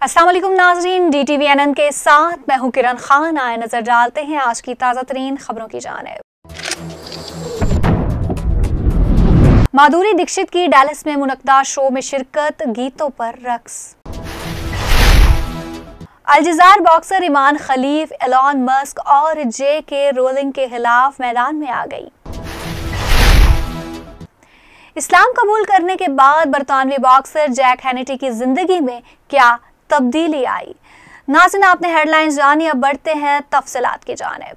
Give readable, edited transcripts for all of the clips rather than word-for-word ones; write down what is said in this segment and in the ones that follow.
अस्सलाम वालेकुम नाज़रीन, DTV NN के साथ मैं हूं किरण खान। आए नजर डालते हैं आज की ताज़ा तरीन खबरों की जानिब। माधुरी दीक्षित की डैलस में मुनक्दा शो में शिरकत, गीतों पर रक्स। अलजज़ार बॉक्सर ईमान खलीफ, एलॉन मस्क और JK रोलिंग के खिलाफ मैदान में आ गई। इस्लाम कबूल करने के बाद बरतानवी बॉक्सर जैक हैनिटी की जिंदगी में क्या तब्दीली आई? नाज़रीन, आपने हेडलाइंस जानी, अब बढ़ते हैं तफसीलात की जानिब।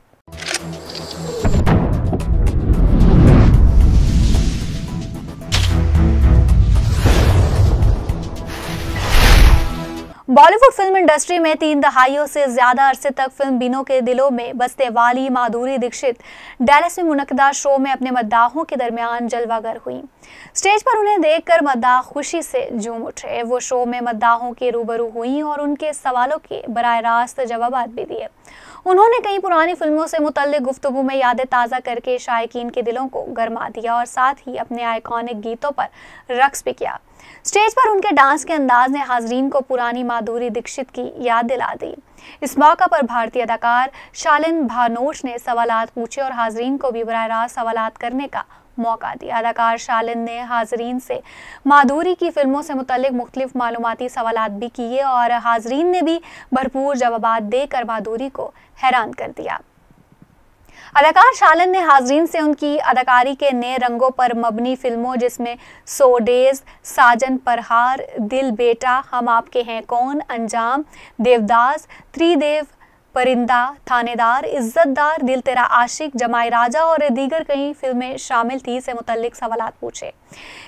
बॉलीवुड फिल्म इंडस्ट्री में 3 दहाइयों से ज्यादा अरसे तक फिल्म बीनों के दिलों में बसने वाली माधुरी दीक्षित डैलस में मुनक्दा शो में अपने मद्दाहों के दरमियान जलवागर हुई। स्टेज पर उन्हें देखकर मद्दाह खुशी से झूम उठे। वो शो में मद्दाहों के रूबरू हुई और उनके सवालों के बराह रास्त जवाब भी दिए। उन्होंने कई पुरानी फिल्मों से मुतल्लिक गुफ्तगू में यादें ताज़ा करके शायकीन के दिलों को गरमा दिया और साथ ही अपने आइकॉनिक गीतों पर रक्स भी किया। स्टेज पर उनके डांस के अंदाज ने हाजरीन को पुरानी माधुरी दीक्षित की याद दिला दी। इस मौका पर भारतीय अदाकार शालिन भानोट ने सवालात पूछे और हाजरीन को भी बराह रास्त सवालात करने का मौका दिया। अदाकार शालिन ने हाजरीन से माधुरी की फिल्मों से मुतल्लिक मुख्तलिफ मालूमाती सवालात भी किए और हाजरीन ने भी भरपूर जवाबात देकर माधुरी को हैरान कर दिया। अदाकार शालिन ने हाजरीन से उनकी अदाकारी के नए रंगों पर मबनी फिल्मों जिसमें 100 डेज, साजन परहार, दिल बेटा, हम आपके हैं कौन, अंजाम, देवदास, त्रिदेव, परिंदा, थानेदार, इज्जतदार, दिल तेरा आशिक, जमाई राजा और दीगर कई फिल्में शामिल थी से मुतल्लिक सवालात पूछे।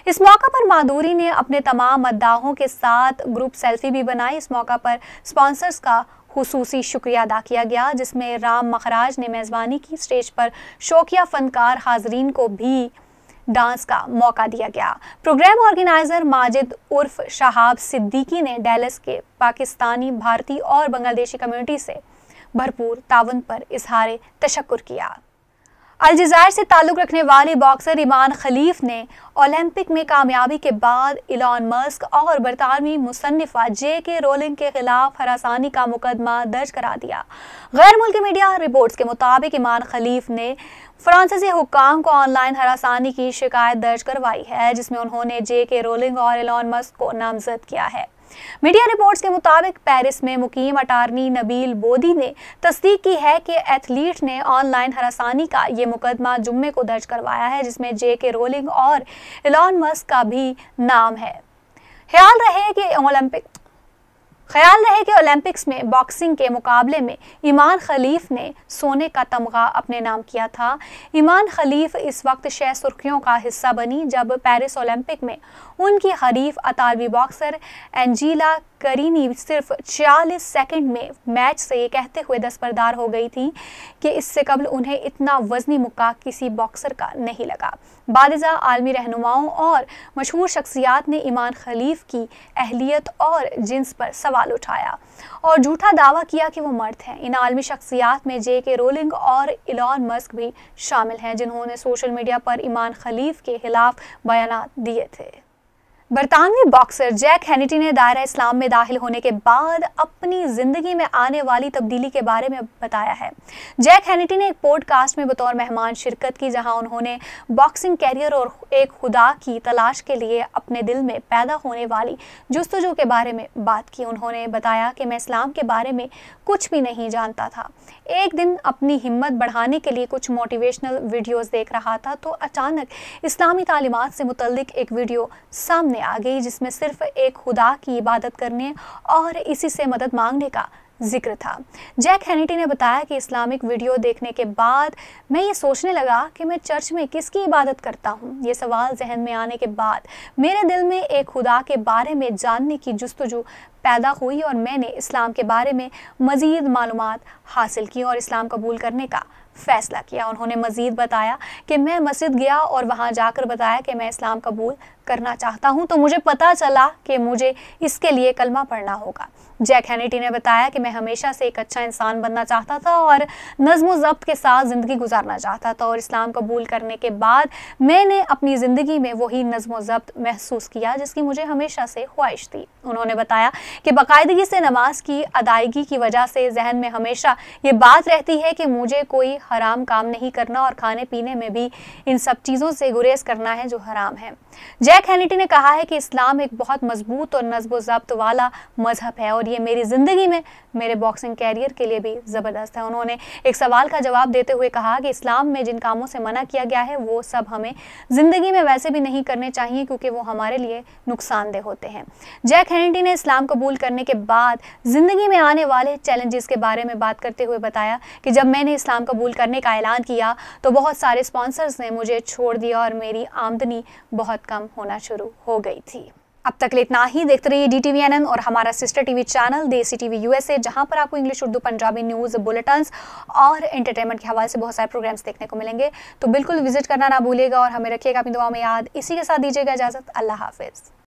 इस मौका पर माधुरी ने अपने तमाम मद्दाहों के साथ ग्रुप सेल्फी भी बनाई। इस मौका पर स्पॉन्सर्स का खुसूसी शुक्रिया अदा किया गया, जिसमें राम मखराज ने मेज़बानी की। स्टेज पर शौकिया फनकार हाजरीन को भी डांस का मौका दिया गया। प्रोग्राम ऑर्गेनाइजर माजिद उर्फ शहाब सिद्दीकी ने डैलस के पाकिस्तानी, भारतीय और बांग्लादेशी कम्युनिटी से भरपूर ताउन पर इजहार तशक्कुर किया। अलजज़ार से ताल्लुक़ रखने वाले बॉक्सर ईमान खलीफ ने ओलंपिक में कामयाबी के बाद एलॉन मस्क और बरतानवी मुसन्निफ़ा JK रोलिंग के खिलाफ हरासानी का मुकदमा दर्ज करा दिया। गैर मुल्की मीडिया रिपोर्ट्स के मुताबिक ईमान खलीफ ने फ्रांसीसी हुक्काम को ऑनलाइन हरासानी की शिकायत दर्ज करवाई है, जिसमें उन्होंने JK रोलिंग और एलॉन मस्क को नामजद किया है। मीडिया रिपोर्ट्स के मुताबिक पेरिस में मुकीम अटारनी नबील बोदी ने तस्दीक की है कि एथलीट ने ऑनलाइन हरासानी का ये मुकदमा जुम्मे को दर्ज करवाया है, जिसमें JK रोलिंग और एलॉन मस्क का भी नाम है। ख्याल रहे कि ओलंपिक्स में बॉक्सिंग के मुकाबले में ईमान खलीफ ने सोने का तमगा अपने नाम किया था। ईमान खलीफ इस वक्त शह सुर्खियों का हिस्सा बनी जब पेरिस ओलंपिक में उनकी हरीफ अतालवी बॉक्सर एंजीला करीनी सिर्फ 46 सेकंड में मैच से ये कहते हुए दस्तबरदार हो गई थी कि इससे कबल उन्हें इतना वजनी मुक्का किसी बॉक्सर का नहीं लगा। बालिज़ा आलमी रहनुमाओं और मशहूर शख्सियात ने ईमान खलीफ की अहलियत और जिन्स पर सवाल उठाया और झूठा दावा किया कि वो मर्द हैं। इन आलमी शख्सियात में JK रोलिंग और एलॉन मस्क भी शामिल हैं, जिन्होंने सोशल मीडिया पर ईमान खलीफ के खिलाफ बयानात दिए थे। बरतानवी बॉक्सर जैक हैनिटी ने दायरा इस्लाम में दाखिल होने के बाद अपनी ज़िंदगी में आने वाली तब्दीली के बारे में बताया है। जैक हैनिटी ने एक पॉडकास्ट में बतौर मेहमान शिरकत की, जहां उन्होंने बॉक्सिंग कैरियर और एक खुदा की तलाश के लिए अपने दिल में पैदा होने वाली जुस्तजू के बारे में बात की। उन्होंने बताया कि मैं इस्लाम के बारे में कुछ भी नहीं जानता था। एक दिन अपनी हिम्मत बढ़ाने के लिए कुछ मोटिवेशनल वीडियोज़ देख रहा था तो अचानक इस्लामी तालीमात से मुतल्लिक एक वीडियो सामने आ गई, जिसमें सिर्फ एक खुदा की इबादत करने और इसी से मदद मांगने का जिक्र था। जैक हैनिटी ने बताया कि इस्लामिक वीडियो देखने के बाद मैं ये सोचने लगा कि मैं चर्च में किसकी इबादत करता हूँ। ये सवाल जहन में आने के बाद मेरे दिल में एक खुदा के बारे में जानने की जुस्तजू पैदा हुई और मैंने इस्लाम के बारे में मज़ीद मालूमात हासिल की और इस्लाम कबूल करने का फ़ैसला किया। उन्होंने मज़ीद बताया कि मैं मस्जिद गया और वहाँ जाकर बताया कि मैं इस्लाम कबूल करना चाहता हूं तो मुझे पता चला कि मुझे इसके लिए कलमा पढ़ना होगा। जैक हैनिटी ने बताया कि मैं हमेशा से एक अच्छा इंसान बनना चाहता था और नज़्म ज़ब्त के साथ ज़िंदगी गुजारना चाहता था, और इस्लाम कबूल करने के बाद मैंने अपनी ज़िंदगी में वही नज़्म ज़ब्त महसूस किया जिसकी मुझे हमेशा से ख्वाहिश थी। उन्होंने बताया कि बाकायदगी से नमाज की अदायगी की वजह से जहन में हमेशा ये बात रहती है कि मुझे कोई हराम काम नहीं करना और खाने पीने में भी इन सब चीज़ों से गुरेज करना है जो हराम है। जैक हैनिटी ने कहा है कि इस्लाम एक बहुत मजबूत और नज़्म ज़ब्त वाला मजहब है और ये मेरी ज़िंदगी में मेरे बॉक्सिंग कैरियर के लिए भी ज़बरदस्त है। उन्होंने एक सवाल का जवाब देते हुए कहा कि इस्लाम में जिन कामों से मना किया गया है वो सब हमें ज़िंदगी में वैसे भी नहीं करने चाहिए क्योंकि वो हमारे लिए नुकसानदेह होते हैं। जैक हैनिटी ने इस्लाम कबूल करने के बाद ज़िंदगी में आने वाले चैलेंजेस के बारे में बात करते हुए बताया कि जब मैंने इस्लाम कबूल करने का ऐलान किया तो बहुत सारे स्पॉन्सर्स ने मुझे छोड़ दिया और मेरी आमदनी बहुत कम होना शुरू हो गई थी। अब तक इतना ही। देखते रहिए DTVNN और हमारा सिस्टर टीवी चैनल देसी टीवी USA, जहां पर आपको English, Urdu, Punjabi news bulletins और एंटरटेनमेंट के हवाले से बहुत सारे प्रोग्राम्स देखने को मिलेंगे। तो बिल्कुल विजिट करना ना भूलिएगा और हमें रखिएगा अपनी दुआ में याद। इसी के साथ दीजिएगा इजाज़त। अल्लाह हाफिज़।